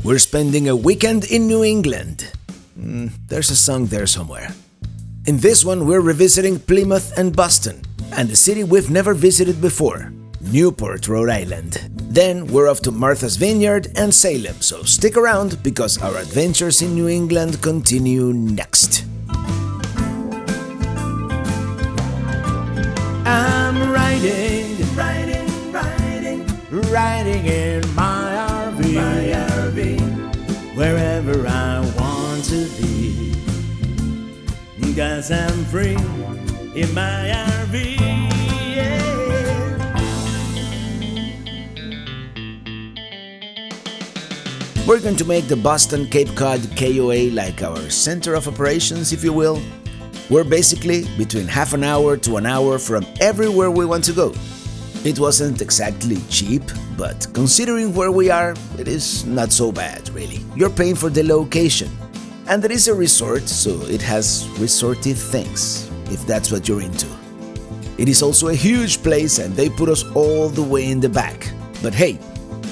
We're spending a weekend in New England. There's a song there somewhere. In this one, we're revisiting Plymouth and Boston, and the city we've never visited before, Newport, Rhode Island. Then we're off to Martha's Vineyard and Salem, so stick around because our adventures in New England continue next. I'm riding in my RV, wherever I want to be, 'cause I'm free in my RV, yeah. We're going to make the Boston Cape Cod KOA like our center of operations, if you will. We're basically between half an hour to an hour from everywhere we want to go. It wasn't exactly cheap, but considering where we are, it is not so bad, really. You're paying for the location. And there is a resort, so it has resorty things, if that's what you're into. It is also a huge place and they put us all the way in the back. But hey,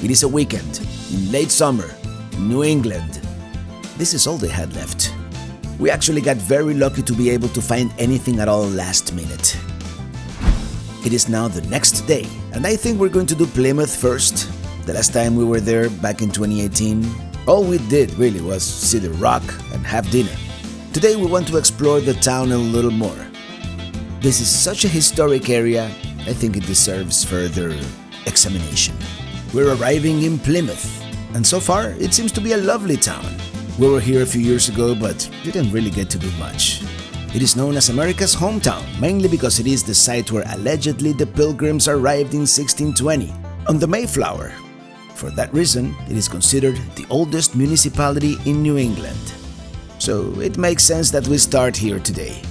it is a weekend, in late summer, in New England. This is all they had left. We actually got very lucky to be able to find anything at all last minute. It is now the next day, and I think we're going to do Plymouth first. The last time we were there, back in 2018, all we did really was see the rock and have dinner. Today we want to explore the town a little more. This is such a historic area, I think it deserves further examination. We're arriving in Plymouth, and so far it seems to be a lovely town. We were here a few years ago, but didn't really get to do much. It is known as America's hometown, mainly because it is the site where allegedly the Pilgrims arrived in 1620, on the Mayflower. For that reason, it is considered the oldest municipality in New England. So it makes sense that we start here today.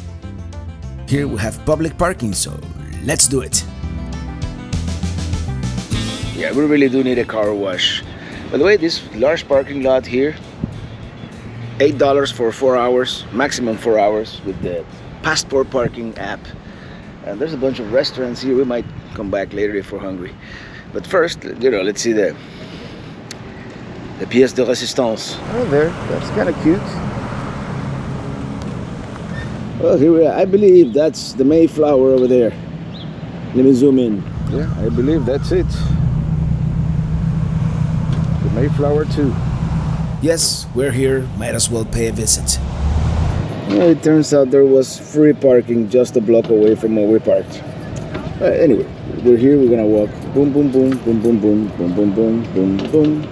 Here we have public parking, so let's do it. Yeah, we really do need a car wash. By the way, this large parking lot here, $8 for 4 hours, maximum 4 hours with the Passport parking app. And there's a bunch of restaurants here. We might come back later if we're hungry. But first, let's see the pièce de résistance. Oh, there. That's kind of cute. Oh, here we are. I believe that's the Mayflower over there. Let me zoom in. Yeah, I believe that's it. The Mayflower too. Yes, we're here. Might as well pay a visit. Well, it turns out there was free parking just a block away from where we parked. Anyway, we're here. We're gonna walk. Boom, boom, boom, boom, boom, boom, boom, boom, boom, boom, boom,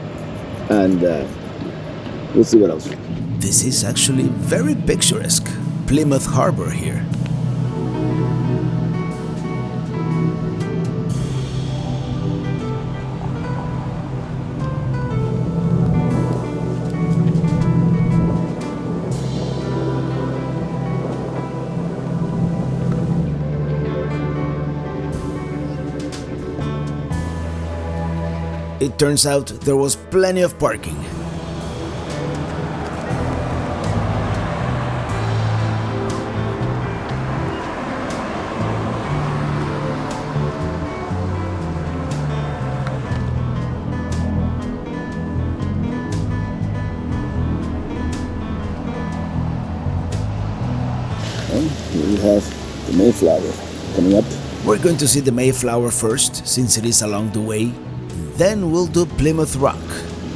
and we'll see what else. This is actually very picturesque. Plymouth Harbor here. It turns out there was plenty of parking. And here we have the Mayflower coming up. We're going to see the Mayflower first, since it is along the way. Then we'll do Plymouth Rock.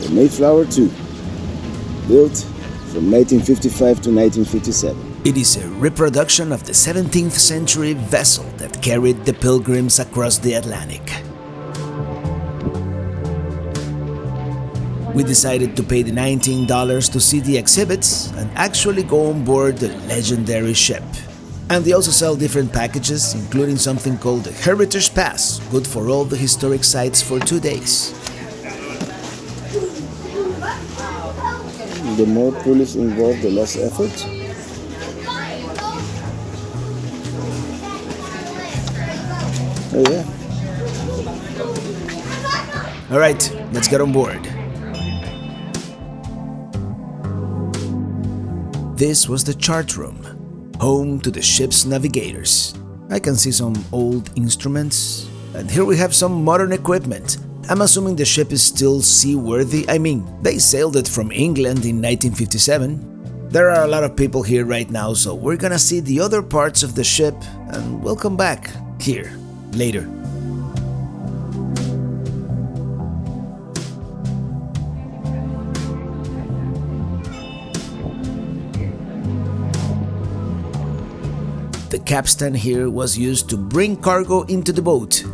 The Mayflower 2, built from 1955 to 1957. It is a reproduction of the 17th century vessel that carried the Pilgrims across the Atlantic. We decided to pay the $19 to see the exhibits and actually go on board the legendary ship. And they also sell different packages, including something called the Heritage Pass, good for all the historic sites for 2 days. The more police involved, the less effort. Oh yeah. All right, let's get on board. This was the chart room, home to the ship's navigators. I can see some old instruments, and here we have some modern equipment, I'm assuming the ship is still seaworthy. I mean, they sailed it from England in 1957. There are a lot of people here right now, so we're gonna see the other parts of the ship and we'll come back here later. The capstan here was used to bring cargo into the boat.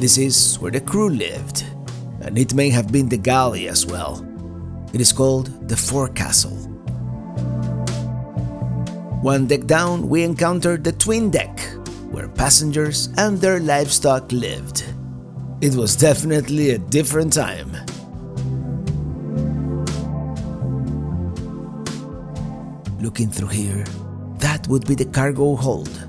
This is where the crew lived, and it may have been the galley as well. It is called the forecastle. One deck down, we encountered the twin deck, where passengers and their livestock lived. It was definitely a different time. Looking through here, that would be the cargo hold.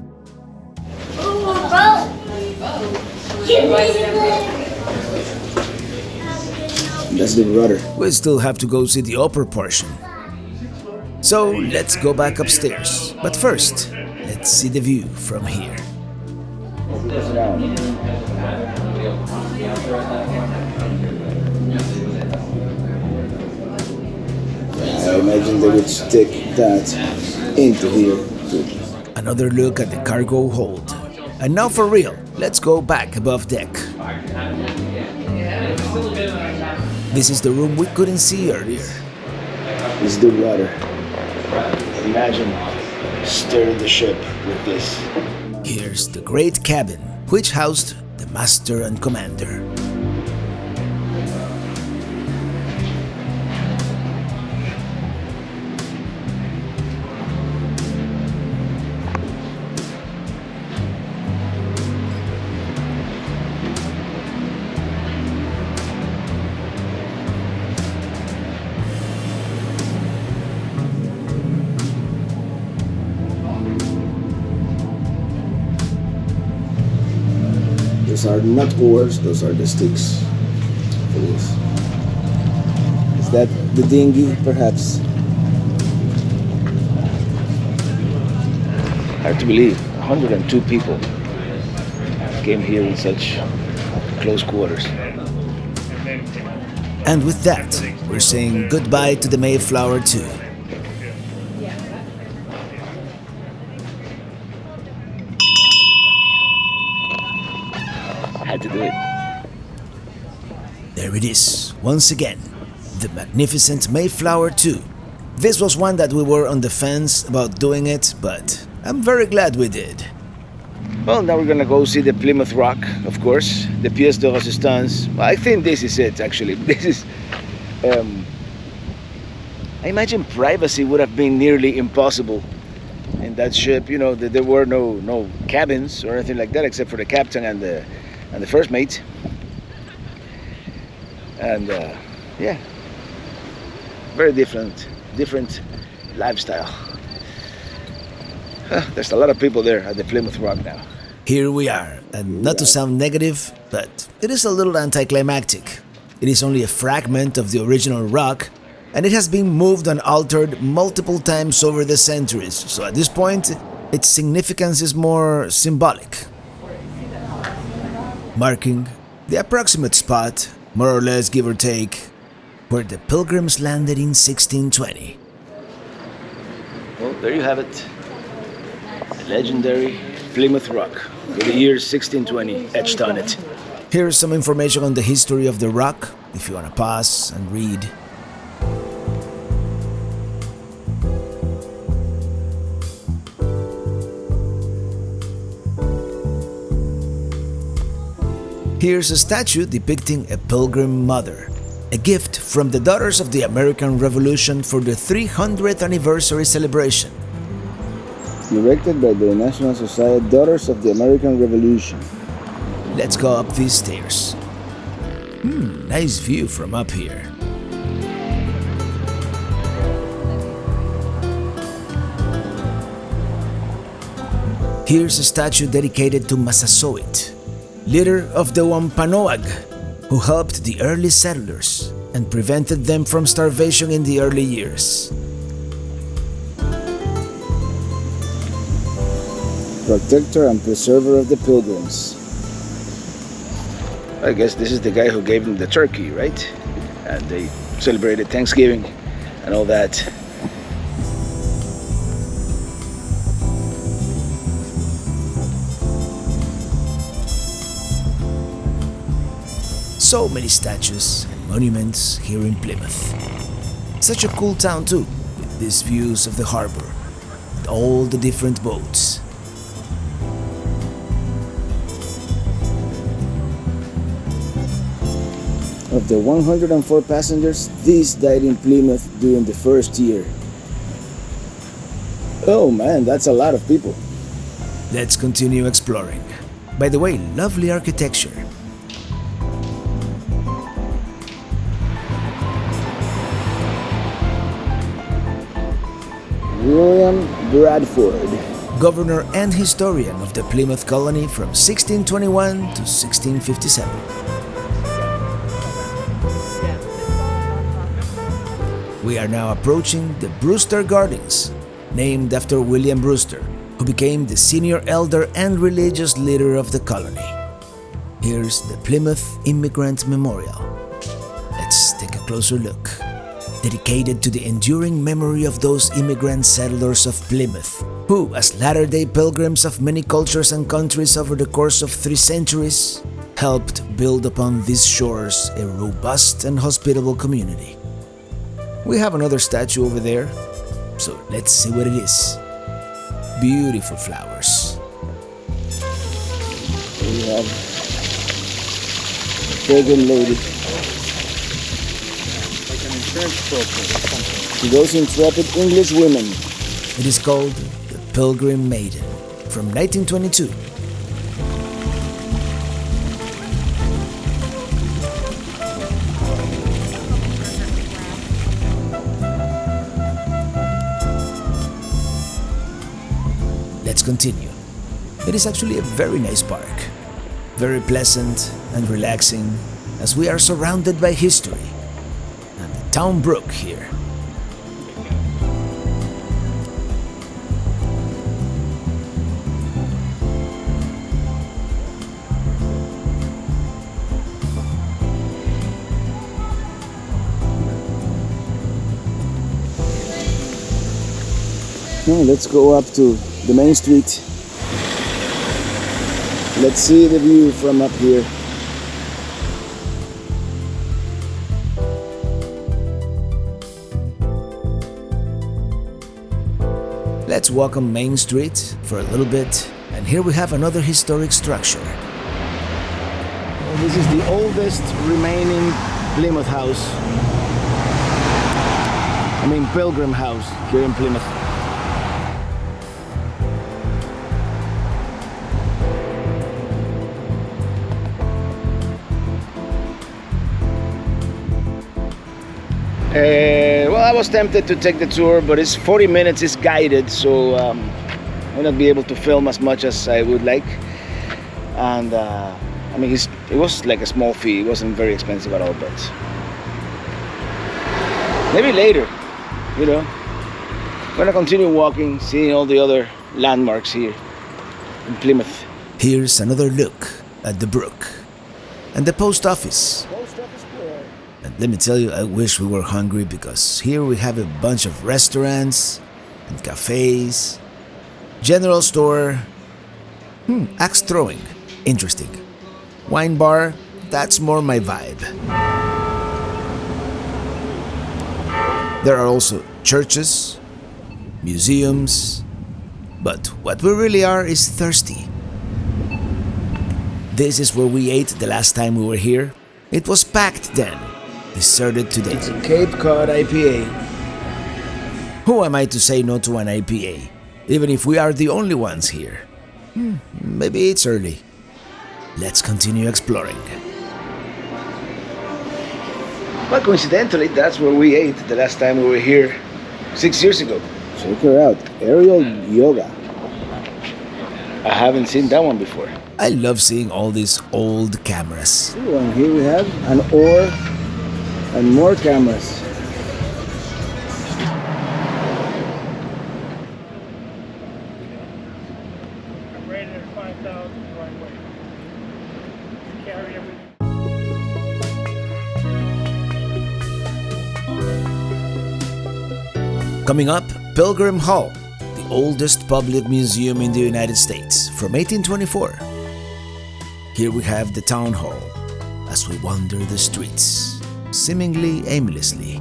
That's the rudder. We still have to go see the upper portion. So let's go back upstairs. But first, let's see the view from here. I imagine they would stick that into here too. Another look at the cargo hold. And now for real, let's go back above deck. This is the room we couldn't see earlier. This is the rudder. Imagine steering the ship with this. Here's the great cabin, which housed the master and commander. Those are not oars, those are the sticks for this. Is that the dinghy, perhaps? Hard to believe, 102 people came here in such close quarters. And with that, we're saying goodbye to the Mayflower too. Had to do it. There it is, once again, the magnificent Mayflower 2. This was one that we were on the fence about doing it, but I'm very glad we did. Well, now we're gonna go see the Plymouth Rock, of course, the pièce de résistance. I think this is it, actually. This is... I imagine privacy would have been nearly impossible in that ship. You know, there were no cabins or anything like that, except for the captain and the first mate. And yeah, very different lifestyle. There's a lot of people there at the Plymouth Rock now. Here we are, and not to sound negative, but it is a little anticlimactic. It is only a fragment of the original rock, and it has been moved and altered multiple times over the centuries, so at this point, its significance is more symbolic, marking the approximate spot, more or less give or take, where the Pilgrims landed in 1620. Well, there you have it. The legendary Plymouth Rock, with the year 1620 etched on it. Here's some information on the history of the rock, if you want to pause and read. Here's a statue depicting a Pilgrim Mother, a gift from the Daughters of the American Revolution for the 300th anniversary celebration. Erected by the National Society Daughters of the American Revolution. Let's go up these stairs. Nice view from up here. Here's a statue dedicated to Massasoit, leader of the Wampanoag, who helped the early settlers and prevented them from starvation in the early years. Protector and preserver of the Pilgrims. I guess this is the guy who gave him the turkey, right? And they celebrated Thanksgiving and all that. So many statues and monuments here in Plymouth. Such a cool town too, with these views of the harbor, with all the different boats. Of the 104 passengers, these died in Plymouth during the first year. Oh man, that's a lot of people. Let's continue exploring. By the way, lovely architecture. William Bradford. Governor and historian of the Plymouth colony from 1621 to 1657. We are now approaching the Brewster Gardens, named after William Brewster, who became the senior elder and religious leader of the colony. Here's the Plymouth Immigrant Memorial. Let's take a closer look. Dedicated to the enduring memory of those immigrant settlers of Plymouth, who, as latter-day pilgrims of many cultures and countries over the course of 3 centuries, helped build upon these shores a robust and hospitable community. We have another statue over there, so let's see what it is. Beautiful flowers. We have Pilgrim Lady. To those intrepid English women. It is called the Pilgrim Maiden from 1922. Let's continue. It is actually a very nice park. Very pleasant and relaxing as we are surrounded by history. And the town brook here. Now let's go up to the main street. Let's see the view from up here. Let's walk on Main Street for a little bit, and here we have another historic structure. Well, this is the oldest remaining Plymouth house. I mean Pilgrim house here in Plymouth. Well, I was tempted to take the tour, but it's 40 minutes, it's guided, so I will not be able to film as much as I would like. And I mean, it was like a small fee, it wasn't very expensive at all, but maybe later, you know. I'm gonna continue walking, seeing all the other landmarks here in Plymouth. Here's another look at the brook and the post office. And let me tell you, I wish we were hungry because here we have a bunch of restaurants and cafes, general store, axe throwing, interesting. Wine bar, that's more my vibe. There are also churches, museums, but what we really are is thirsty. This is where we ate the last time we were here. It was packed then. Deserted today. It's a Cape Cod IPA. Who am I to say no to an IPA, even if we are the only ones here? Maybe it's early. Let's continue exploring. Well, coincidentally, that's where we ate the last time we were here 6 years ago. Check her out, aerial yoga. I haven't seen that one before. I love seeing all these old cameras. And here we have an oar and more cameras. I'm rated at 5,000 right away. Carry everything. Coming up, Pilgrim Hall, the oldest public museum in the United States, from 1824. Here we have the Town Hall, as we wander the streets, seemingly aimlessly.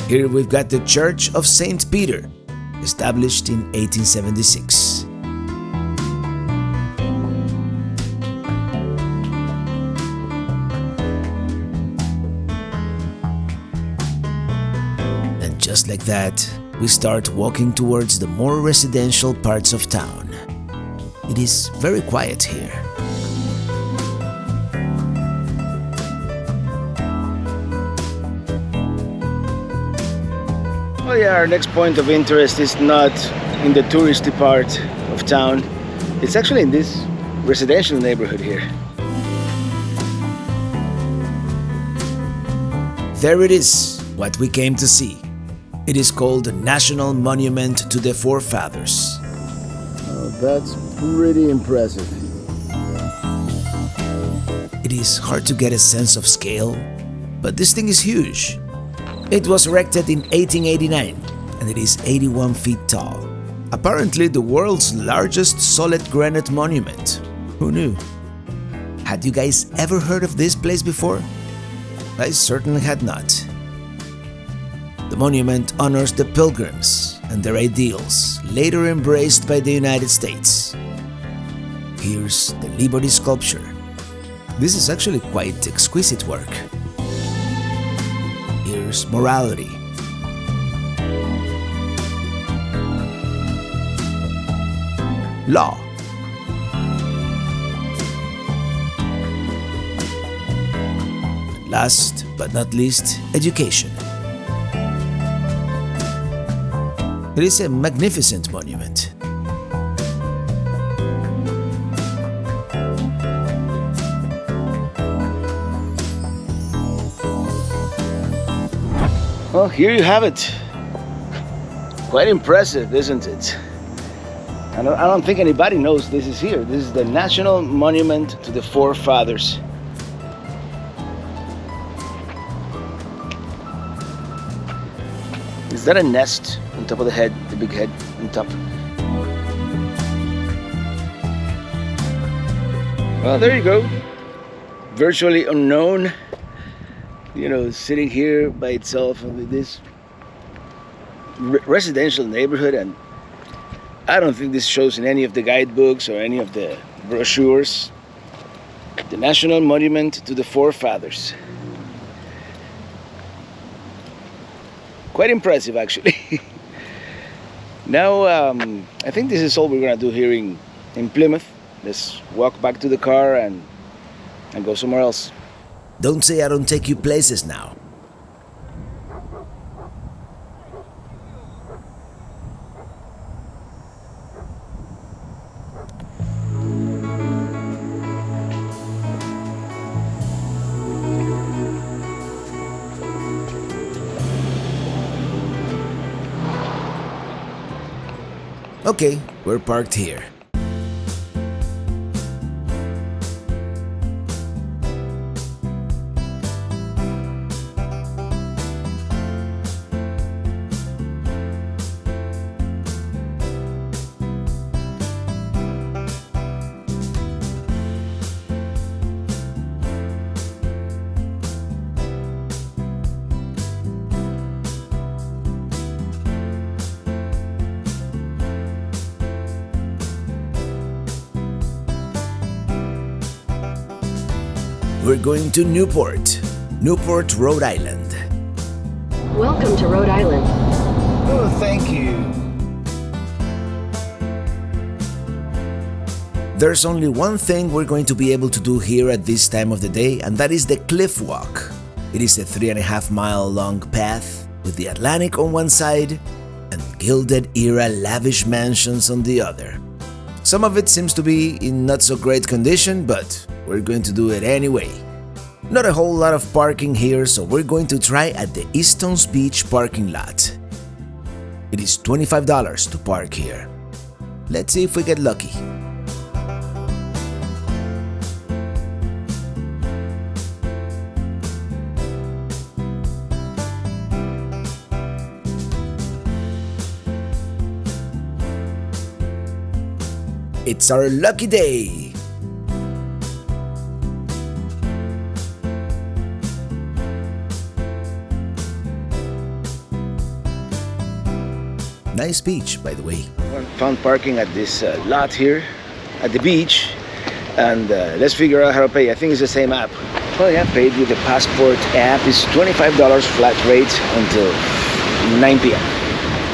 Here we've got the Church of St. Peter, established in 1876. And just like that, we start walking towards the more residential parts of town. It is very quiet here. Oh yeah, our next point of interest is not in the touristy part of town. It's actually in this residential neighborhood here. There it is, what we came to see. It is called the National Monument to the Forefathers. Oh, that's pretty impressive. It is hard to get a sense of scale, but this thing is huge. It was erected in 1889 and it is 81 feet tall. Apparently the world's largest solid granite monument. Who knew? Had you guys ever heard of this place before? I certainly had not. The monument honors the Pilgrims and their ideals, later embraced by the United States. Here's the Liberty sculpture. This is actually quite exquisite work. Here's morality. Law. And last but not least, education. It is a magnificent monument. Well, here you have it. Quite impressive, isn't it? I don't think anybody knows this is here. This is the National Monument to the Forefathers. Is that a nest on top of the head, the big head on top? Well, there you go. Virtually unknown. You know, sitting here by itself in this residential neighborhood, and I don't think this shows in any of the guidebooks or any of the brochures. The National Monument to the Forefathers. Quite impressive, actually. Now, I think this is all we're gonna do here in Plymouth. Let's walk back to the car and go somewhere else. Don't say I don't take you places now. Okay, we're parked here. We're going to Newport, Rhode Island. Welcome to Rhode Island. Oh, thank you. There's only one thing we're going to be able to do here at this time of the day, and that is the Cliff Walk. It is a 3.5-mile long path with the Atlantic on one side and Gilded Era lavish mansions on the other. Some of it seems to be in not so great condition, but we're going to do it anyway. Not a whole lot of parking here, so we're going to try at the Easton's Beach parking lot. It is $25 to park here. Let's see if we get lucky. It's our lucky day! Nice beach, by the way. Found parking at this lot here at the beach, and let's figure out how to pay. I think it's the same app. Well, yeah, paid with the Passport app. It's $25 flat rate until 9 p.m.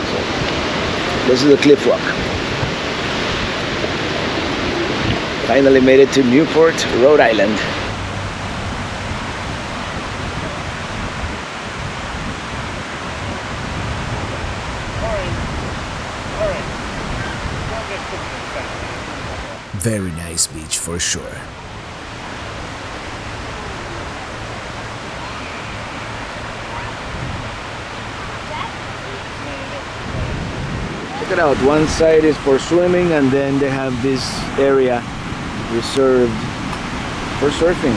So this is the cliff walk. Finally made it to Newport, Rhode Island. Very nice beach for sure. Check it out, one side is for swimming, and then they have this area reserved for surfing.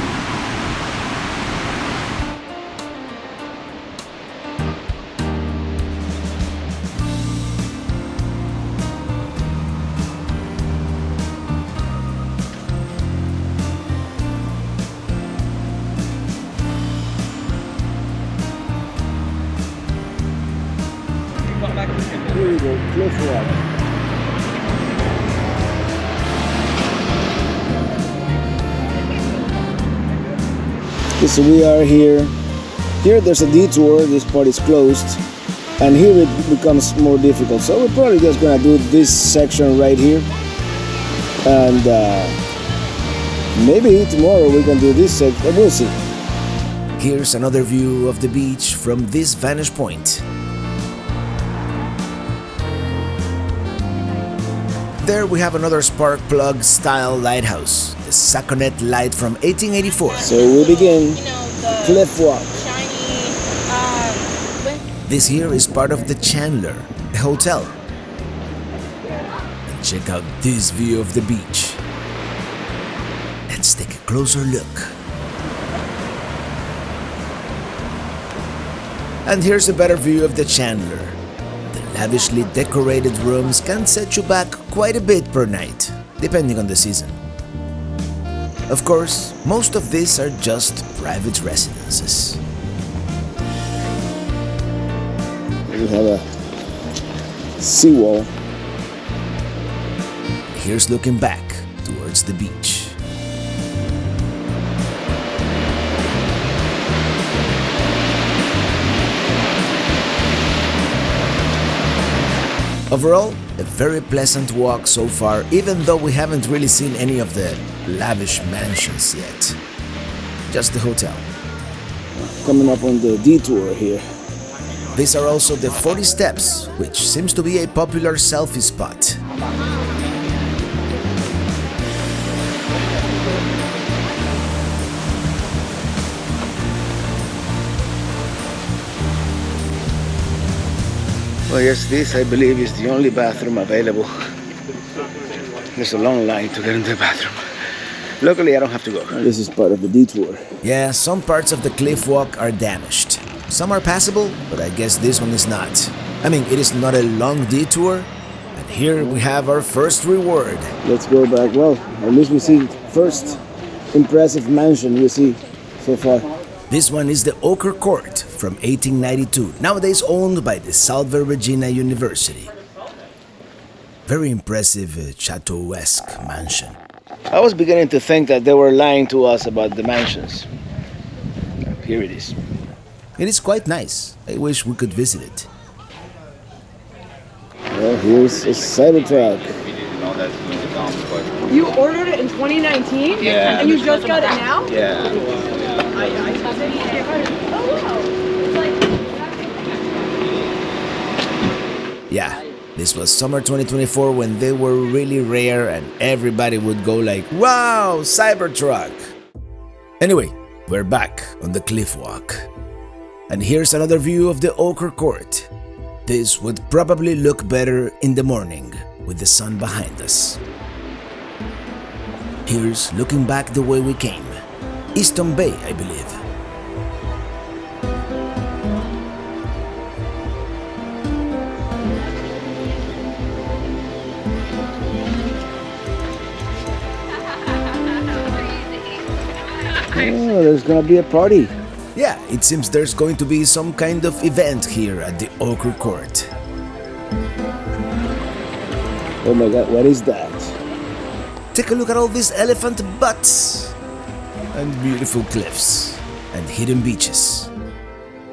Here we go, cliff walk. Okay, so we are here. Here there's a detour, this part is closed, and here it becomes more difficult. So we're probably just gonna do this section right here, and maybe tomorrow we can do this section, we'll see. Here's another view of the beach from this vantage point. There we have another spark plug style lighthouse, the Saconet light from 1884. So we begin cliff walk. This here is part of the Chandler, the hotel. And check out this view of the beach. Let's take a closer look. And here's a better view of the Chandler. Lavishly decorated rooms can set you back quite a bit per night, depending on the season. Of course, most of these are just private residences. We have a seawall. Here's looking back towards the beach. Overall, a very pleasant walk so far, even though we haven't really seen any of the lavish mansions yet. Just the hotel. Coming up on the detour here. These are also the 40 steps, which seems to be a popular selfie spot. Well, yes, this I believe is the only bathroom available. There's a long line to get into the bathroom. Luckily, I don't have to go. This is part of the detour. Yeah, some parts of the cliff walk are damaged. Some are passable, but I guess this one is not. I mean, it is not a long detour, and here we have our first reward. Let's go back. Well, at least we see first impressive mansion we see so far. This one is the Ochre Court from 1892, nowadays owned by the Salve Regina University. Very impressive chateau-esque mansion. I was beginning to think that they were lying to us about the mansions. Here it is. It is quite nice. I wish we could visit it. Well, here's a Cybertruck. You ordered it in 2019? Yeah. And you just got it now? Yeah. Yeah, this was summer 2024 when they were really rare and everybody would go like, wow, Cybertruck! Anyway, we're back on the cliff walk. And here's another view of the Ochre Court. This would probably look better in the morning with the sun behind us. Here's looking back the way we came. Easton Bay, I believe. Oh, there's gonna be a party. Yeah, it seems there's going to be some kind of event here at the Ochre Court. Oh my god, what is that? Take a look at all these elephant butts and beautiful cliffs and hidden beaches.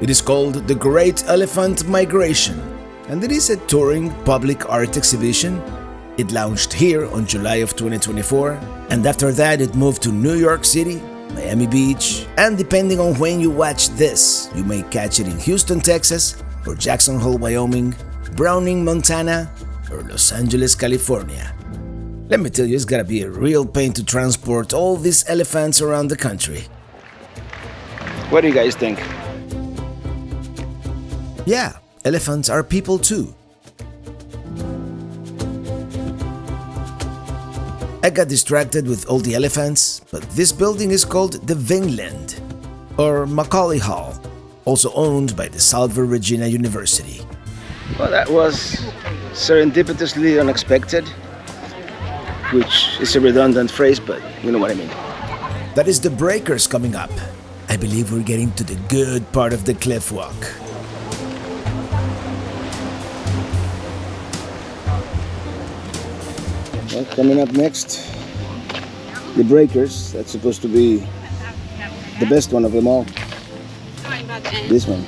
It is called the Great Elephant Migration, and it is a touring public art exhibition. It launched here on July of 2024, and after that it moved to New York City, Miami Beach, and depending on when you watch this, you may catch it in Houston, Texas, or Jackson Hole, Wyoming, Browning, Montana, or Los Angeles, California. Let me tell you, it's gotta be a real pain to transport all these elephants around the country. What do you guys think? Yeah, elephants are people too. I got distracted with all the elephants, but this building is called the Vinland, or Macaulay Hall, also owned by the Salve Regina University. Well, that was serendipitously unexpected, which is a redundant phrase, but you know what I mean. That is the breakers coming up. I believe we're getting to the good part of the cliff walk. Well, coming up next, the breakers. That's supposed to be the best one of them all. This one.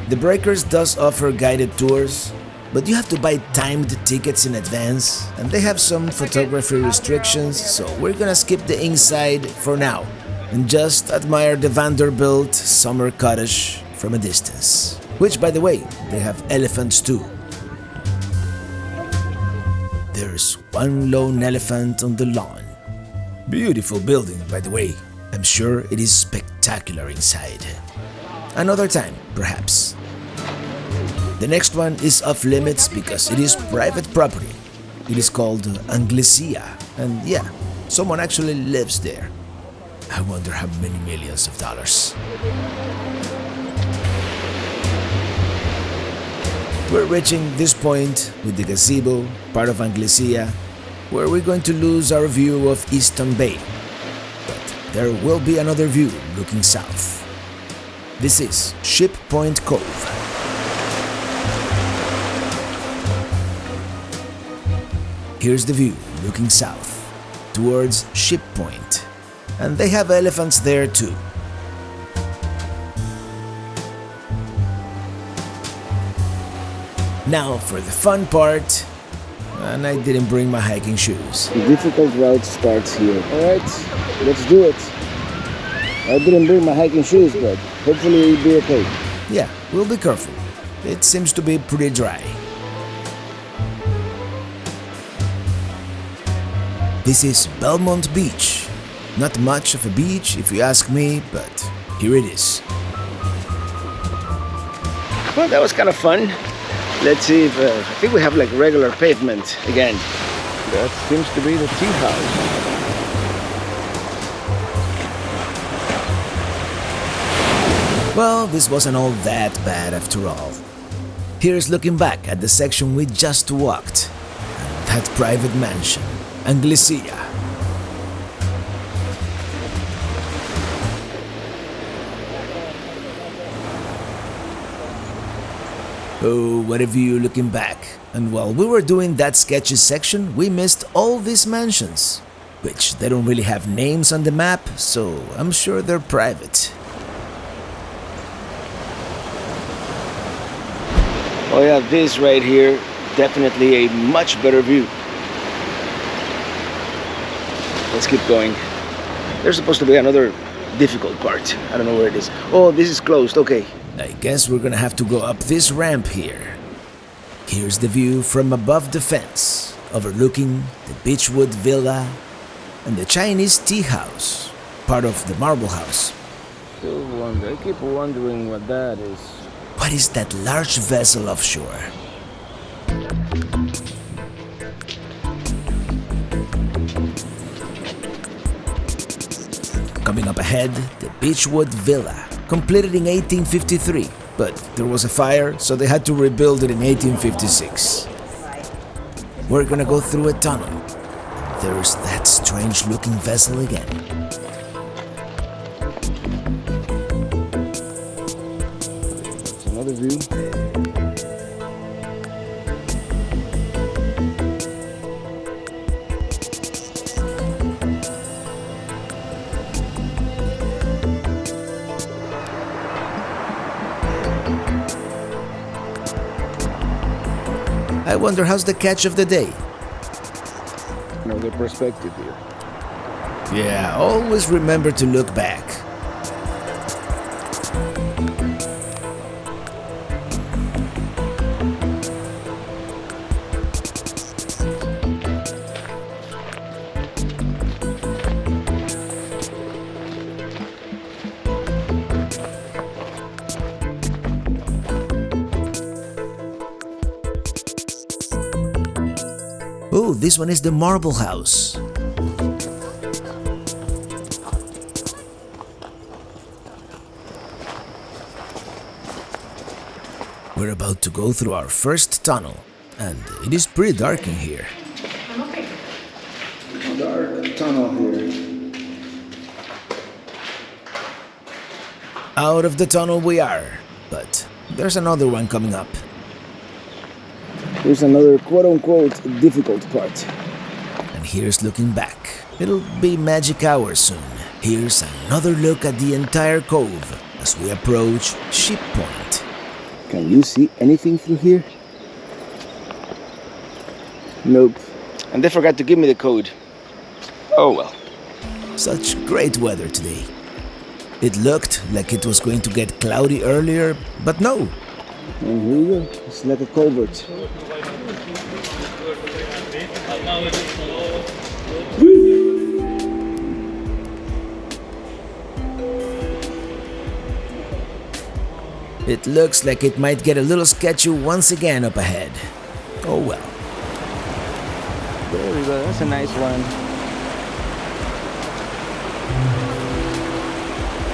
The breakers does offer guided tours, but you have to buy timed tickets in advance, and they have some photography restrictions, so we're gonna skip the inside for now and just admire the Vanderbilt summer cottage from a distance. Which, by the way, they have elephants too. There's one lone elephant on the lawn. Beautiful building, by the way. I'm sure it is spectacular inside. Another time, perhaps. The next one is off limits because it is private property. It is called Anglicea, and yeah, someone actually lives there. I wonder how many millions of dollars. We're reaching this point with the gazebo, part of Anglicea, where we're going to lose our view of Easton Bay. But there will be another view looking south. This is Ship Point Cove. Here's the view looking south, towards Ship Point. And they have elephants there too. Now for the fun part, and I didn't bring my hiking shoes. The difficult route starts here. Alright, let's do it. I didn't bring my hiking shoes, but hopefully it'll be okay. Yeah, we'll be careful. It seems to be pretty dry. This is Belmont Beach. Not much of a beach if you ask me, but here it is. Well, that was kind of fun. Let's see if, I think we have like regular pavement again. That seems to be the tea house. Well, this wasn't all that bad after all. Here's looking back at the section we just walked. And that private mansion, Anglicea. Oh, what a view looking back. And while we were doing that sketchy section, we missed all these mansions, which they don't really have names on the map, so I'm sure they're private. Oh yeah, this right here, definitely a much better view. Let's keep going. There's supposed to be another difficult part. I don't know where it is. Oh, this is closed, okay. I guess we're gonna have to go up this ramp here. Here's the view from above the fence, overlooking the Beechwood Villa and the Chinese tea house, part of the Marble House. Still wonder, I keep wondering what that is. What is that large vessel offshore? Coming up ahead, the Beechwood Villa, completed in 1853, but there was a fire, so they had to rebuild it in 1856. We're gonna go through a tunnel. there's that strange-looking vessel again. That's another view. I wonder how's the catch of the day? Another perspective here. Yeah, always remember to look back. Oh, this one is the Marble House. We're about to go through our first tunnel, and it is pretty dark in here. Dark tunnel here. Out of the tunnel we are, but there's another one coming up. Here's another quote-unquote difficult part. And here's looking back. It'll be magic hour soon. Here's another look at the entire cove as we approach Ship Point. Can you see anything through here? Nope. And they forgot to give me the code. Oh well. Such great weather today. It looked like it was going to get cloudy earlier, but no. And here you go. It's like a culvert. It looks like it might get a little sketchy once again up ahead. Oh well. There we go. That's a nice one.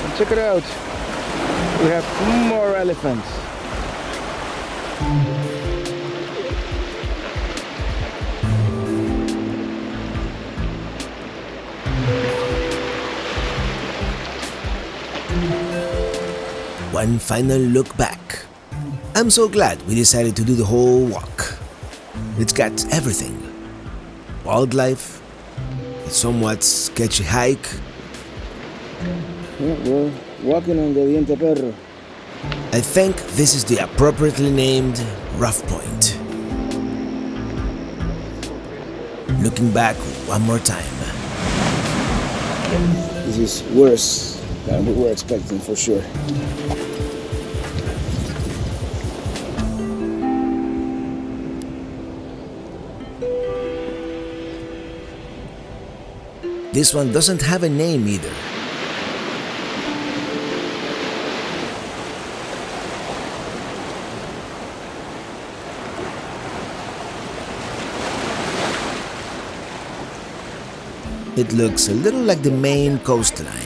And check it out. We have more elephants. One final look back. I'm so glad we decided to do the whole walk. It's got everything. Wildlife, a somewhat sketchy hike. Yeah, we're walking on the Diente Perro. I think this is the appropriately named Rough Point. Looking back one more time. This is worse than we were expecting for sure. This one doesn't have a name either. It looks a little like the main coastline.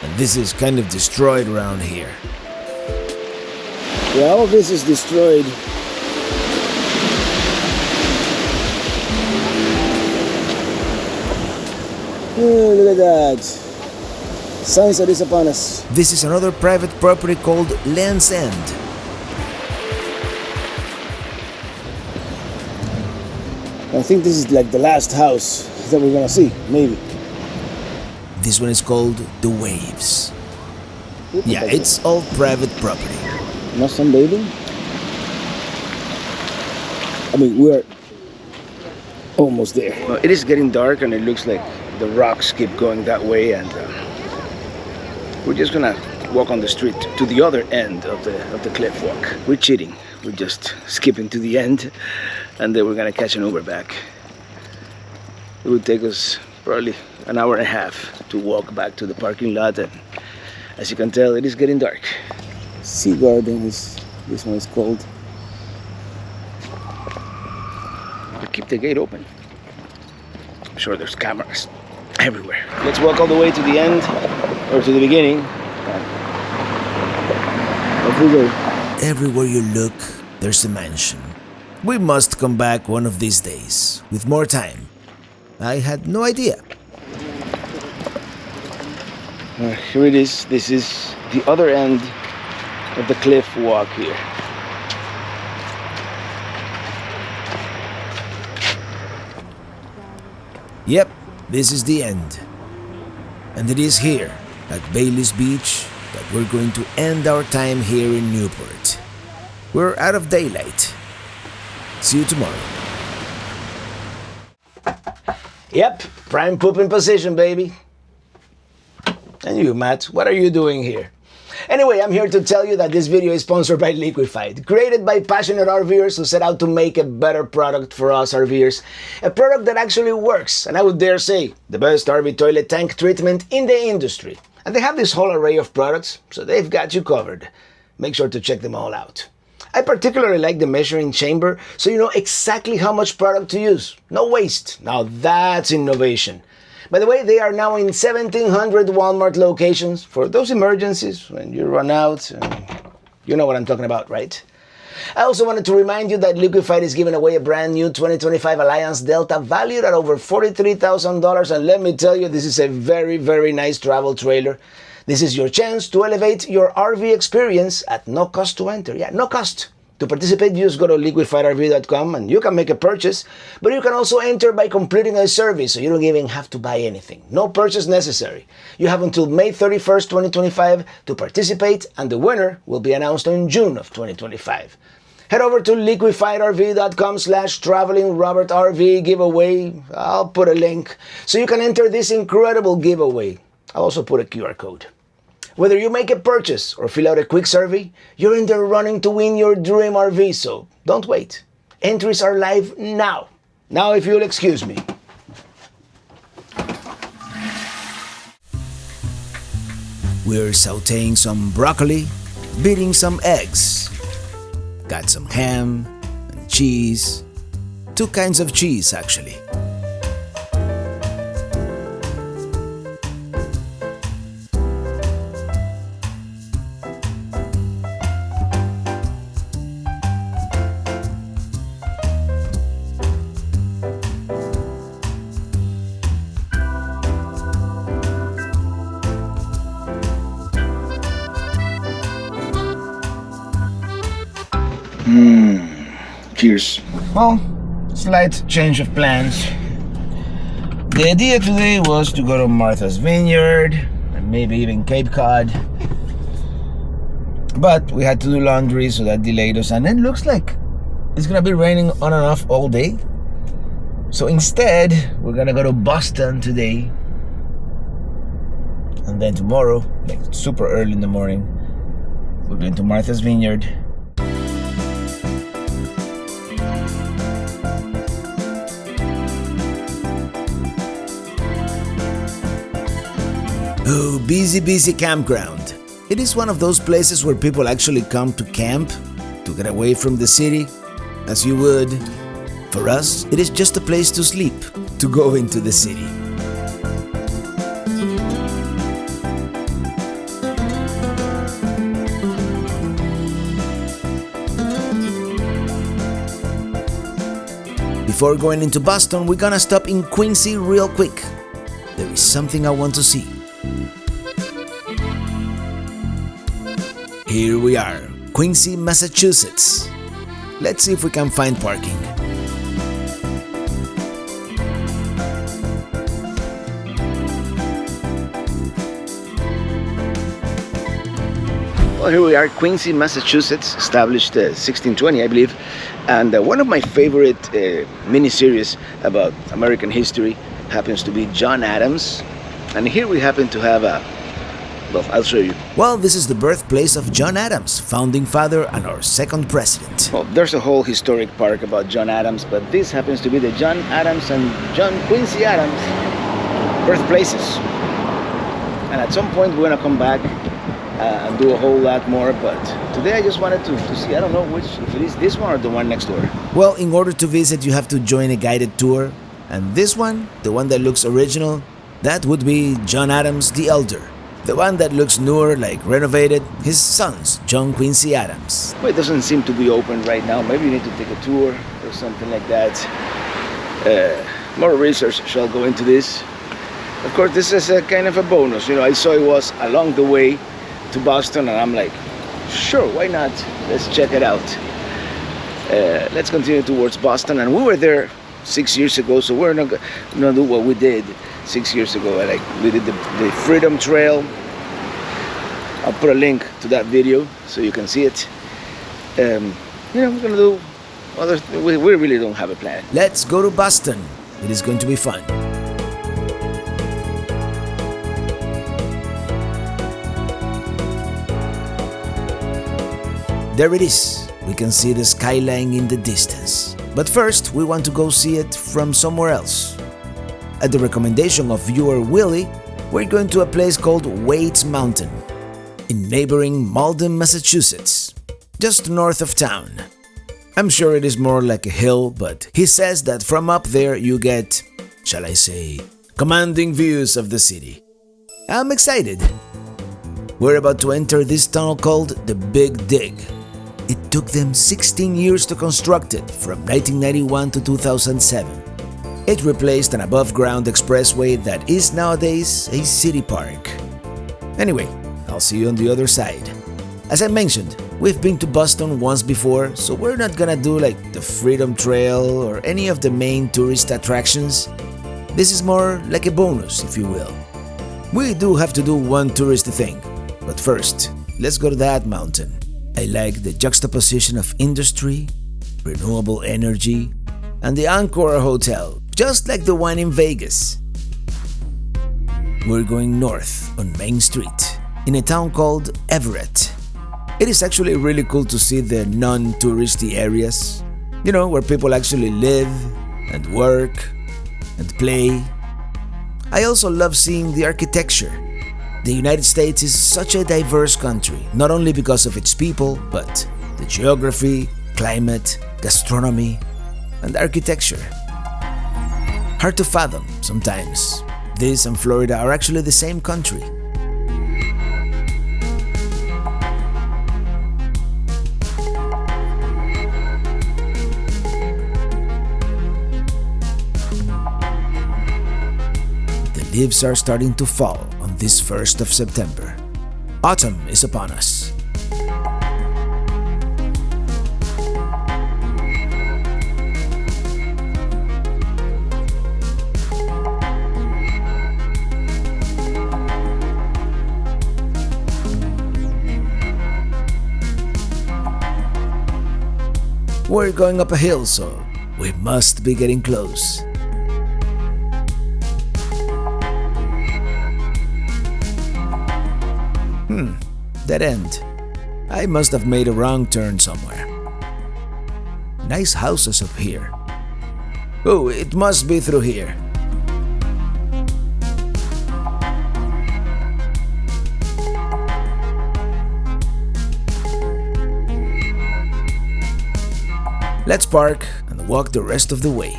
And this is kind of destroyed around here. Yeah, all of this is destroyed. Oh, look at that. Sunset is upon us. This is another private property called Land's End. I think this is like the last house that we're gonna see, maybe. This one is called The Waves. Yeah, it's all private property. Not sunbathing? I mean, we're almost there. Well, it is getting dark and it looks like the rocks keep going that way, and we're just gonna walk on the street to the other end of the cliff walk. We're cheating. We're just skipping to the end, and then we're gonna catch an Uber back. It would take us probably an hour and a half to walk back to the parking lot, and as you can tell, it is getting dark. Sea Garden is this one is called. But keep the gate open. I'm sure there's cameras everywhere. Let's walk all the way to the end, or to the beginning. Off we go. Everywhere you look, there's a mansion. We must come back one of these days, with more time. I had no idea. Here it is. This is the other end of the cliff walk here. Yep, this is the end. And it is here, at Bailey's Beach, that we're going to end our time here in Newport. We're out of daylight. See you tomorrow. Yep, prime pooping position, baby. And you, Matt, what are you doing here? Anyway, I'm here to tell you that this video is sponsored by Liquified, created by passionate RVers who set out to make a better product for us RVers. A product that actually works, and I would dare say, the best RV toilet tank treatment in the industry. And they have this whole array of products, so they've got you covered. Make sure to check them all out. I particularly like the measuring chamber, so you know exactly how much product to use. No waste. Now that's innovation. By the way, they are now in 1,700 Walmart locations for those emergencies when you run out. You know what I'm talking about, right? I also wanted to remind you that Liquified is giving away a brand new 2025 Alliance Delta valued at over $43,000. And let me tell you, this is a very, very nice travel trailer. This is your chance to elevate your RV experience at no cost to enter. Yeah, no cost. To participate, you just go to liquifiedrv.com and you can make a purchase, but you can also enter by completing a survey, so you don't even have to buy anything. No purchase necessary. You have until May 31st, 2025 to participate, and the winner will be announced in June of 2025. Head over to liquifiedrv.com/travelingrobertrv giveaway. I'll put a link so you can enter this incredible giveaway. I'll also put a QR code. Whether you make a purchase or fill out a quick survey, you're in the running to win your dream RV, so don't wait. Entries are live now. Now, if you'll excuse me. We're sauteing some broccoli, beating some eggs. Got some ham and cheese. 2 kinds of cheese, actually. Cheers. Well, slight change of plans. The idea today was to go to Martha's Vineyard and maybe even Cape Cod. But we had to do laundry, so that delayed us. And it looks like it's gonna be raining on and off all day. So instead, we're gonna go to Boston today. And then tomorrow, like super early in the morning, we're going to Martha's Vineyard. Oh, busy campground. It is one of those places where people actually come to camp, to get away from the city, as you would. For us, it is just a place to sleep, to go into the city. Before going into Boston, we're gonna stop in Quincy real quick. There is something I want to see. Here we are, Quincy, Massachusetts. Let's see if we can find parking. Well, here we are, Quincy, Massachusetts, established 1620, I believe. And one of my favorite mini-series about American history happens to be John Adams. And here we happen to have well, I'll show you. Well, this is the birthplace of John Adams, founding father and our second president. Well, there's a whole historic park about John Adams, but this happens to be the John Adams and John Quincy Adams birthplaces. And at some point we're gonna come back and do a whole lot more, but today I just wanted to see, I don't know which, if it is this one or the one next door. Well, in order to visit, you have to join a guided tour. And this one, the one that looks original, that would be John Adams the Elder. The one that looks newer, like renovated, his son's John Quincy Adams. Well, it doesn't seem to be open right now. Maybe you need to take a tour or something like that. More research shall go into this. Of course, this is a kind of a bonus. You know, I saw it was along the way to Boston, and I'm like, sure, why not? Let's check it out. Let's continue towards Boston, and we were there 6 years ago, so we're not gonna do what we did 6 years ago. Like we did the Freedom Trail. I'll put a link to that video so you can see it. You know, we're gonna do other. We really don't have a plan. Let's go to Boston. It is going to be fun. There it is. We can see the skyline in the distance. But first, we want to go see it from somewhere else. At the recommendation of viewer Willie, we're going to a place called Waitt Mountain in neighboring Malden, Massachusetts, just north of town. I'm sure it is more like a hill, but he says that from up there you get, shall I say, commanding views of the city. I'm excited. We're about to enter this tunnel called the Big Dig. It took them 16 years to construct it, from 1991 to 2007. It replaced an above-ground expressway that is nowadays a city park. Anyway, I'll see you on the other side. As I mentioned, we've been to Boston once before, so we're not gonna do like the Freedom Trail or any of the main tourist attractions. This is more like a bonus, if you will. We do have to do one touristy thing, but first, let's go to that mountain. I like the juxtaposition of industry, renewable energy, and the Encore Hotel, just like the one in Vegas. We're going north on Main Street, in a town called Everett. It is actually really cool to see the non-touristy areas, you know, where people actually live and work and play. I also love seeing the architecture. The United States is such a diverse country, not only because of its people, but the geography, climate, gastronomy, and architecture. Hard to fathom sometimes. This and Florida are actually the same country. The leaves are starting to fall on this 1st of September. Autumn is upon us. We're going up a hill, so we must be getting close. Dead end. I must have made a wrong turn somewhere. Nice houses up here. Oh, it must be through here. Let's park and walk the rest of the way.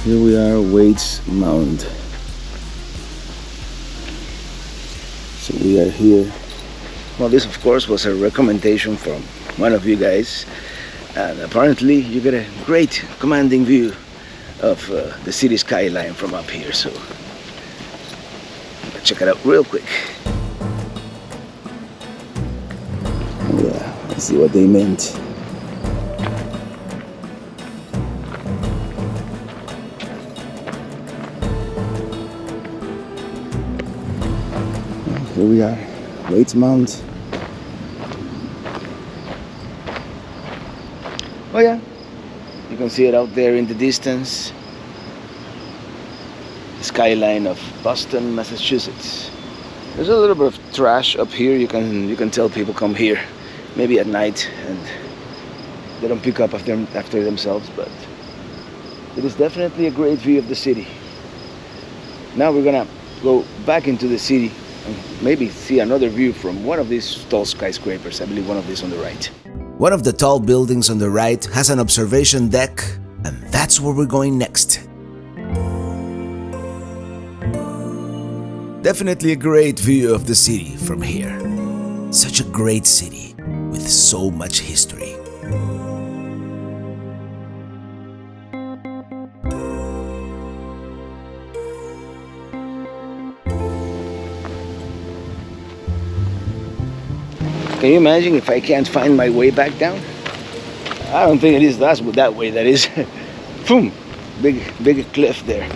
Here we are, Waitt Mound. So we are here. Well, this of course was a recommendation from one of you guys, and apparently you get a great commanding view of the city skyline from up here. So let's check it out real quick. Yeah, let's see what they meant. Here we are, Waitt Mound. Oh yeah, you can see it out there in the distance. The skyline of Boston, Massachusetts. There's a little bit of trash up here. You can tell people come here, maybe at night, and they don't pick up after themselves. But it is definitely a great view of the city. Now we're gonna go back into the city and maybe see another view from one of these tall skyscrapers. I believe one of these on the right. One of the tall buildings on the right has an observation deck and that's where we're going next. Definitely a great view of the city from here. Such a great city with so much history. Can you imagine if I can't find my way back down? I don't think it is that way, that is. Boom! Big cliff there.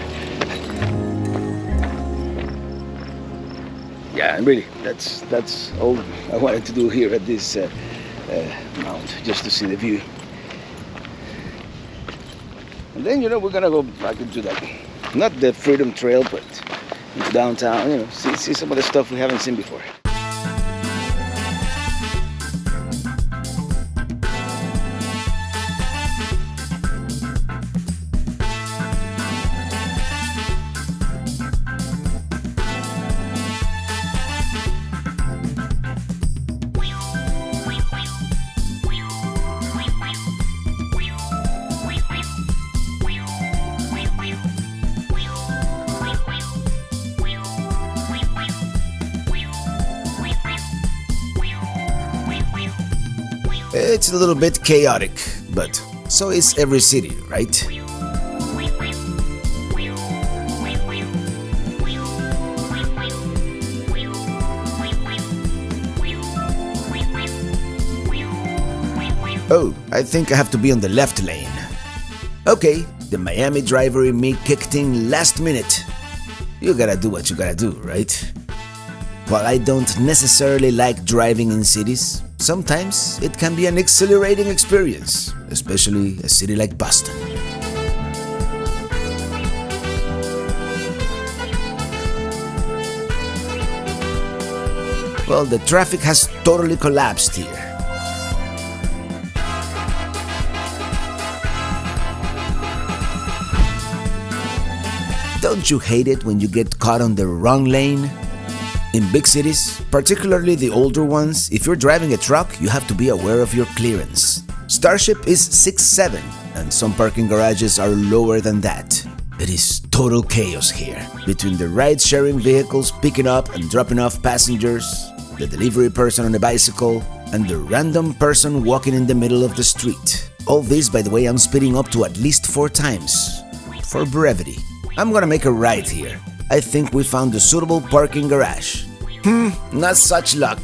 Yeah, and really, that's all I wanted to do here at this mount, just to see the view. And then, we're gonna go back into that, not the Freedom Trail, but into downtown, see some of the stuff we haven't seen before. It's a little bit chaotic, but so is every city, right? Oh, I think I have to be on the left lane. Okay, the Miami driver in me kicked in last minute. You gotta do what you gotta do, right? While I don't necessarily like driving in cities, sometimes it can be an exhilarating experience, especially a city like Boston. Well, the traffic has totally collapsed here. Don't you hate it when you get caught on the wrong lane? In big cities, particularly the older ones, if you're driving a truck, you have to be aware of your clearance. Starship is 6'7", and some parking garages are lower than that. It is total chaos here, between the ride-sharing vehicles picking up and dropping off passengers, the delivery person on a bicycle, and the random person walking in the middle of the street. All this, by the way, I'm speeding up to at least 4 times. For brevity, I'm gonna make a right here. I think we found a suitable parking garage. Not such luck.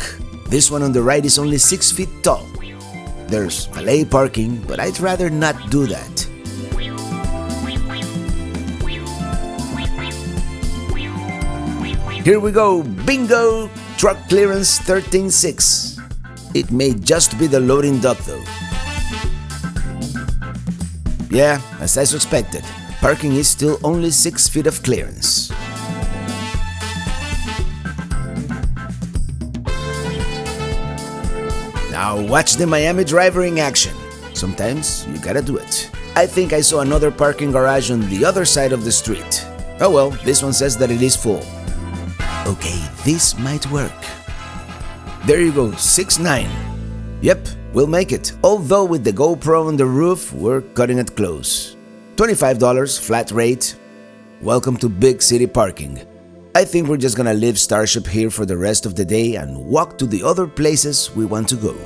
This one on the right is only 6 feet tall. There's valet parking, but I'd rather not do that. Here we go, bingo! Truck clearance 13.6. It may just be the loading dock though. Yeah, as I suspected, parking is still only 6 feet of clearance. Now watch the Miami driver in action. Sometimes you gotta do it. I think I saw another parking garage on the other side of the street. Oh well, this one says that it is full. Okay, this might work. There you go, 6'9". Yep, we'll make it. Although with the GoPro on the roof, we're cutting it close. $25 flat rate. Welcome to big city parking. I think we're just gonna leave Starship here for the rest of the day and walk to the other places we want to go.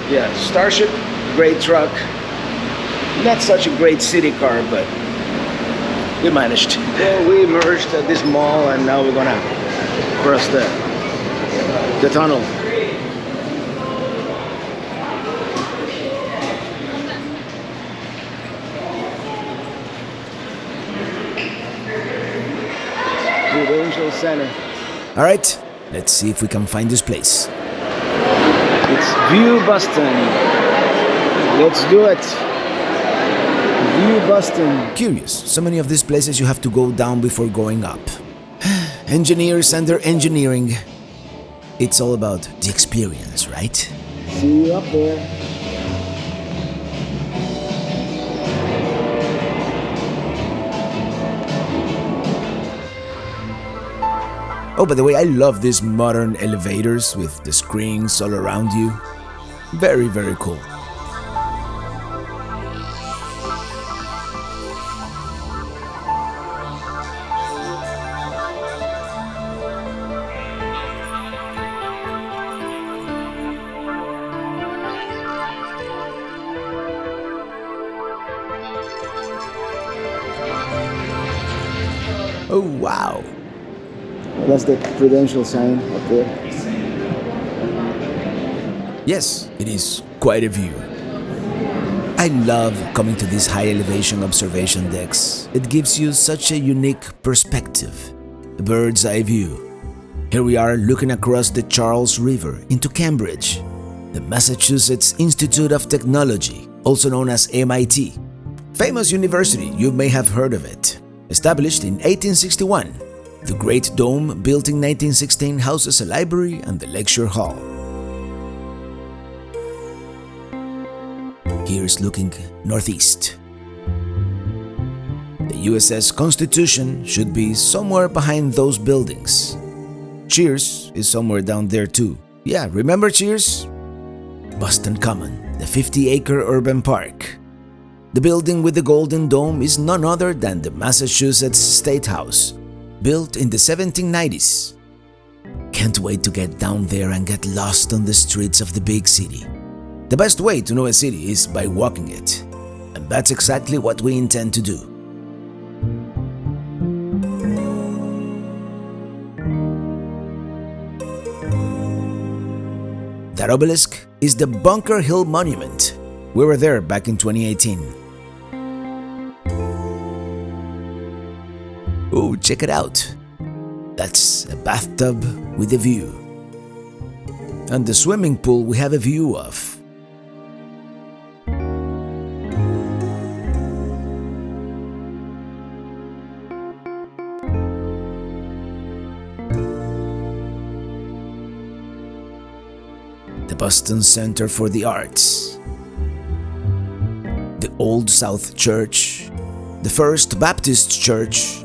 Yeah, Starship, great truck. Not such a great city car, but we managed. Well, we emerged at this mall and now we're gonna cross the tunnel. Prudential Center. All right, let's see if we can find this place. It's View Boston. Let's do it. View Boston. Curious, so many of these places you have to go down before going up. Engineers and their engineering. It's all about the experience, right? See you up there. Oh, by the way, I love these modern elevators with the screens all around you. Very, very cool. Oh, wow. That's the Prudential sign up there. Yes, it is quite a view. I love coming to these high elevation observation decks. It gives you such a unique perspective, a bird's eye view. Here we are looking across the Charles River into Cambridge, the Massachusetts Institute of Technology, also known as MIT. Famous university, you may have heard of it. Established in 1861, the Great Dome, built in 1916, houses a library and the lecture hall. Here's looking northeast. The USS Constitution should be somewhere behind those buildings. Cheers is somewhere down there too. Yeah, remember Cheers? Boston Common, the 50-acre urban park. The building with the golden dome is none other than the Massachusetts State House, built in the 1790s. Can't wait to get down there and get lost on the streets of the big city. The best way to know a city is by walking it, and that's exactly what we intend to do. That obelisk is the Bunker Hill Monument. We were there back in 2018. Oh, check it out. That's a bathtub with a view. And the swimming pool we have a view of. The Boston Center for the Arts. The Old South Church. The First Baptist Church.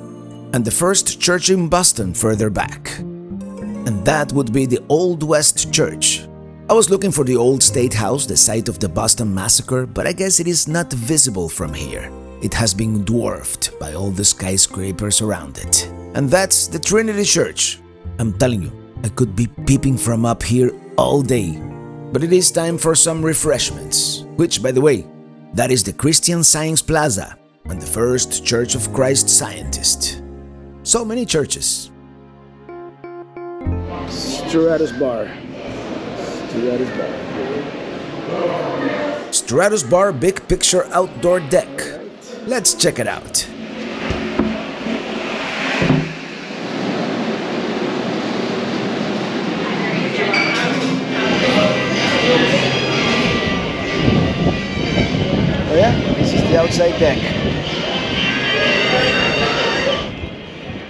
And the first church in Boston further back. And that would be the Old West Church. I was looking for the Old State House, the site of the Boston Massacre, but I guess it is not visible from here. It has been dwarfed by all the skyscrapers around it. And that's the Trinity Church. I'm telling you, I could be peeping from up here all day. But it is time for some refreshments, which, by the way, that is the Christian Science Plaza and the First Church of Christ Scientist. So many churches. Stratus Bar. Stratus Bar Big Picture Outdoor Deck. Let's check it out. Oh yeah? This is the outside deck.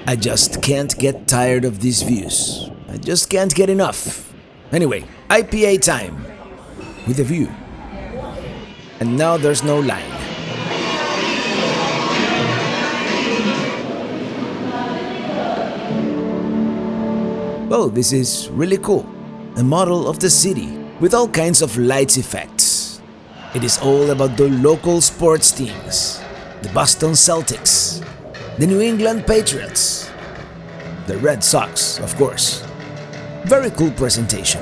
I just can't get tired of these views. I just can't get enough. Anyway, IPA time. With a view. And now there's no line. Oh, this is really cool. A model of the city with all kinds of lights effects. It is all about the local sports teams. The Boston Celtics. The New England Patriots. The Red Sox, of course. Very cool presentation.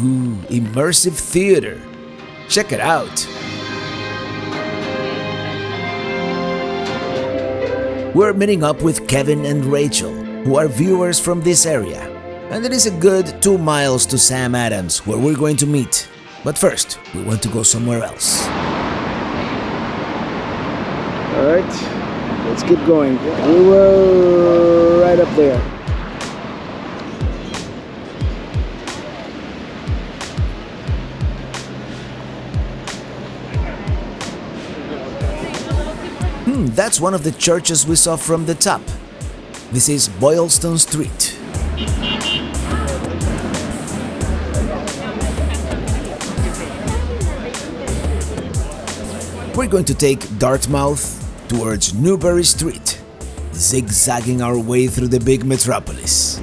Ooh, immersive theater. Check it out. We're meeting up with Kevin and Rachel, who are viewers from this area. And it is a good 2 miles to Sam Adams, where we're going to meet. But first, we want to go somewhere else. Alright, let's keep going. We were right up there. That's one of the churches we saw from the top. This is Boylston Street. We're going to take Dartmouth towards Newbury Street, zigzagging our way through the big metropolis.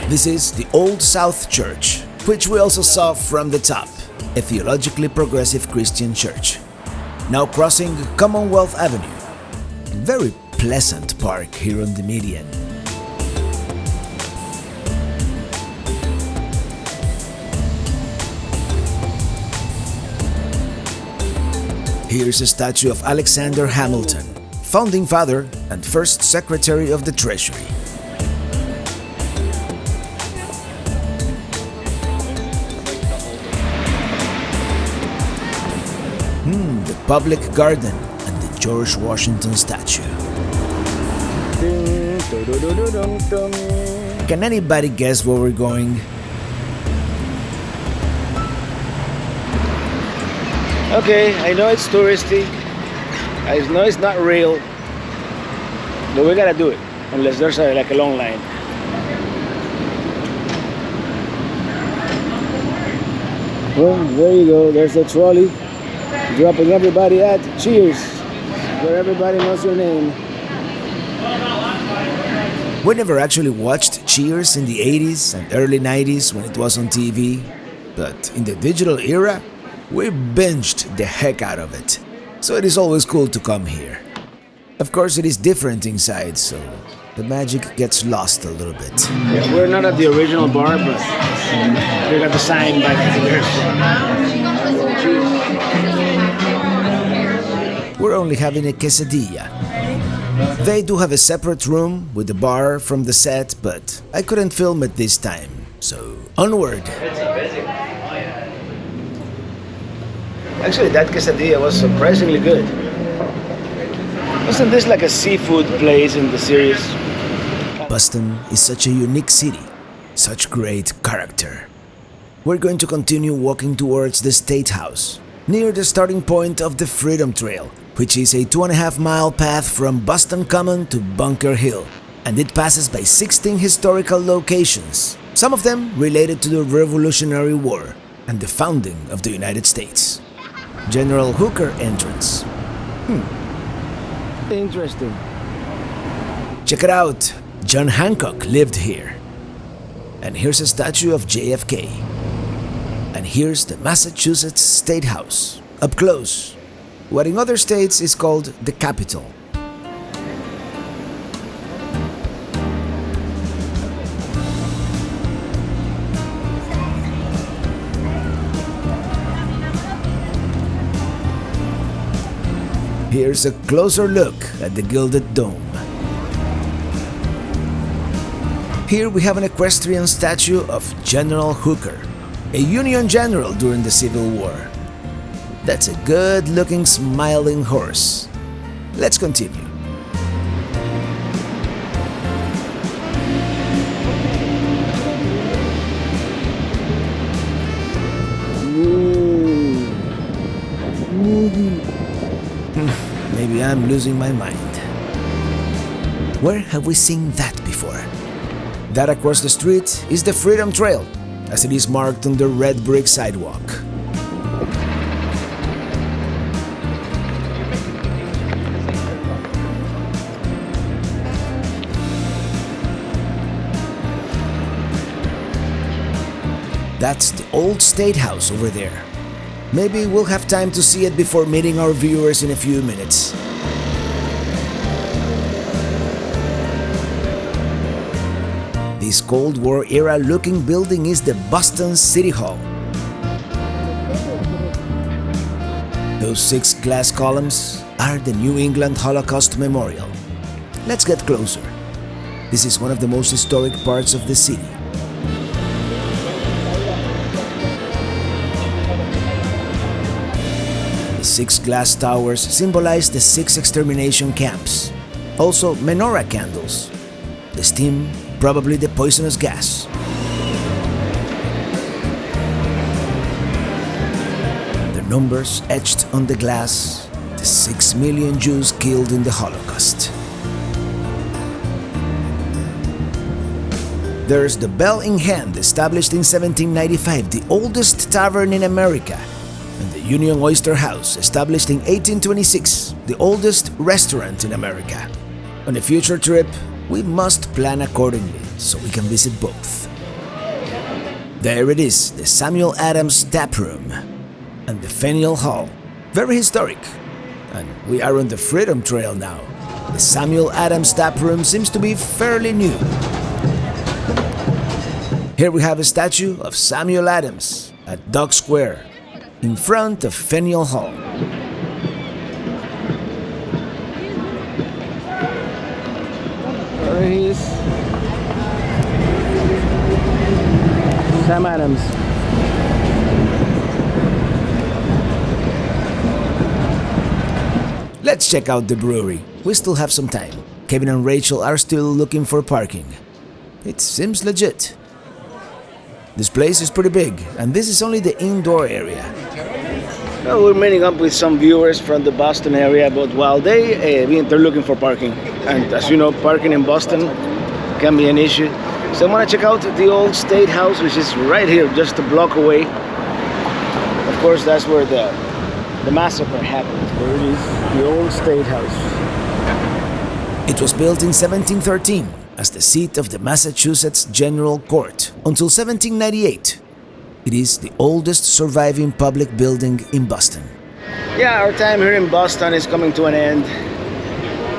This is the Old South Church, which we also saw from the top, a theologically progressive Christian church. Now crossing Commonwealth Avenue. Very pleasant park here on the median. Here's a statue of Alexander Hamilton, founding father and first Secretary of the Treasury. The public garden and the George Washington statue. Can anybody guess where we're going? Okay, I know it's touristy. I know it's not real. But we gotta do it, unless there's like a long line. Well, there you go. There's a trolley dropping everybody at Cheers, where everybody knows your name. We never actually watched Cheers in the 80s and early 90s when it was on TV, but in the digital era, we binged the heck out of it. So it is always cool to come here. Of course, it is different inside, so the magic gets lost a little bit. Yeah, we're not at the original bar, but we got the sign back there. We're only having a quesadilla. They do have a separate room with the bar from the set, but I couldn't film it this time, so onward. Actually, that quesadilla was surprisingly good. Wasn't this like a seafood place in the series? Boston is such a unique city, such great character. We're going to continue walking towards the State House, near the starting point of the Freedom Trail, which is a 2.5-mile path from Boston Common to Bunker Hill, and it passes by 16 historical locations, some of them related to the Revolutionary War and the founding of the United States. General Hooker entrance. Interesting. Check it out, John Hancock lived here. And here's a statue of JFK. And here's the Massachusetts State House, up close. What in other states is called the Capitol. Here's a closer look at the Gilded Dome. Here we have an equestrian statue of General Hooker, a Union general during the Civil War. That's a good-looking, smiling horse. Let's continue. Maybe I'm losing my mind. Where have we seen that before? That across the street is the Freedom Trail, as it is marked on the red brick sidewalk. That's the old State House over there. Maybe we'll have time to see it before meeting our viewers in a few minutes. This Cold War era looking building is the Boston City Hall. Those 6 glass columns are the New England Holocaust Memorial. Let's get closer. This is one of the most historic parts of the city. The 6 glass towers symbolize the 6 extermination camps. Also, menorah candles. The steam, probably the poisonous gas. The numbers etched on the glass, the 6 million Jews killed in the Holocaust. There's the Bell in Hand, established in 1795, the oldest tavern in America. And the Union Oyster House, established in 1826, the oldest restaurant in America. On a future trip, we must plan accordingly so we can visit both. There it is, the Samuel Adams Tap Room and the Faneuil Hall. Very historic. And we are on the Freedom Trail now. The Samuel Adams Tap Room seems to be fairly new. Here we have a statue of Samuel Adams at Dock Square, in front of Faneuil Hall. There he is. Sam Adams. Let's check out the brewery. We still have some time. Kevin and Rachel are still looking for parking. It seems legit. This place is pretty big, and this is only the indoor area. Well, we're meeting up with some viewers from the Boston area, but while they're looking for parking, and as you know, parking in Boston can be an issue. So I want to check out the old State House, which is right here, just a block away. Of course, that's where the massacre happened. There it is, the old State House. It was built in 1713 as the seat of the Massachusetts General Court until 1798. It is the oldest surviving public building in Boston. Yeah, our time here in Boston is coming to an end.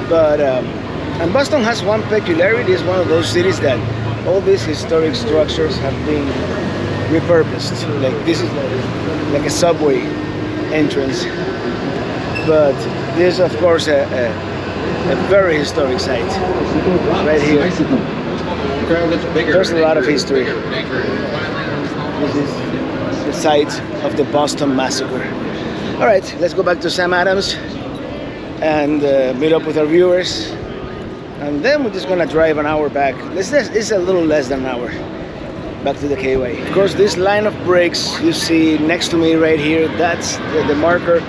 But and Boston has one peculiarity. It's one of those cities that all these historic structures have been repurposed. Like this is like a subway entrance. But this is of course a very historic site right here. There's a lot of history. This is the site of the Boston Massacre. All right, let's go back to Sam Adams and meet up with our viewers. And then we're just gonna drive an hour back. It's a little less than an hour back to the KOA. Of course, this line of bricks you see next to me right here, that's the marker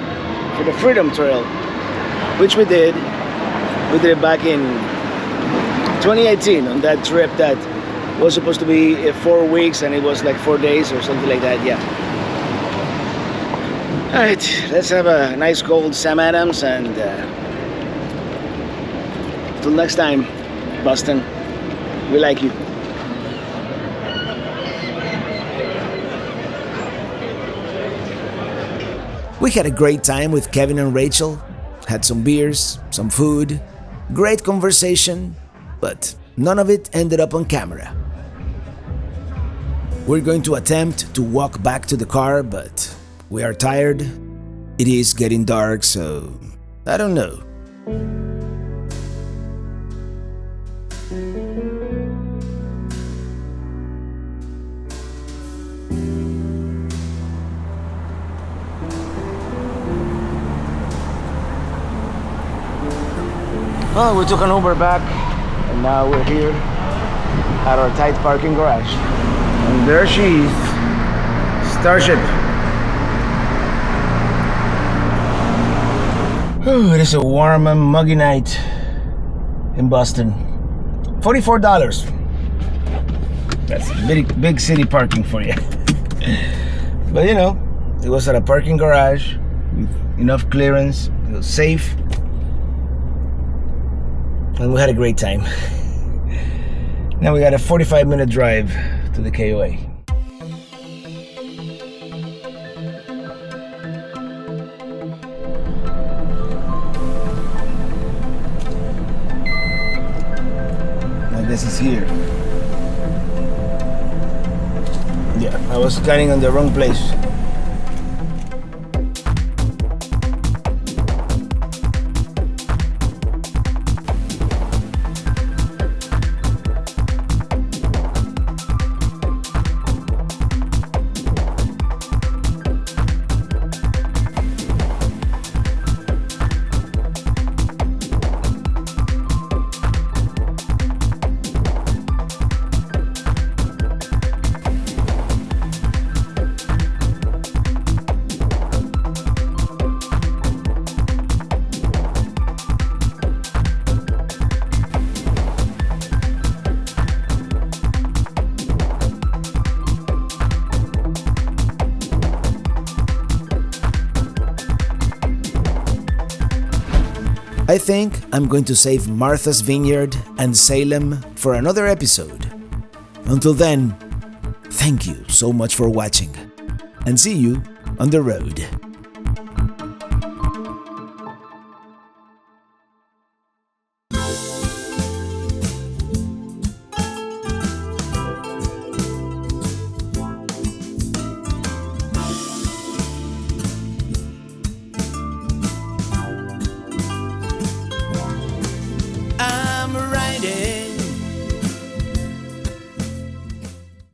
for the Freedom Trail, which we did. We did it back in 2018 on that trip that was supposed to be 4 weeks and it was like 4 days or something like that, yeah. All right, let's have a nice cold Sam Adams and till next time, Boston, we like you. We had a great time with Kevin and Rachel, had some beers, some food, great conversation, but none of it ended up on camera. We're going to attempt to walk back to the car, but we are tired. It is getting dark, so I don't know. Well, we took an Uber back, and now we're here at our tight parking garage. And there she is, Starship. It is a warm and muggy night in Boston. $44. That's big city parking for you. But you know, it was at a parking garage with enough clearance. It was safe. And we had a great time. Now we got a 45-minute drive to the KOA. Now this is here. Yeah, I was scanning on the wrong place. I think I'm going to save Martha's Vineyard and Salem for another episode. Until then, Thank you so much for watching, and see you on the road.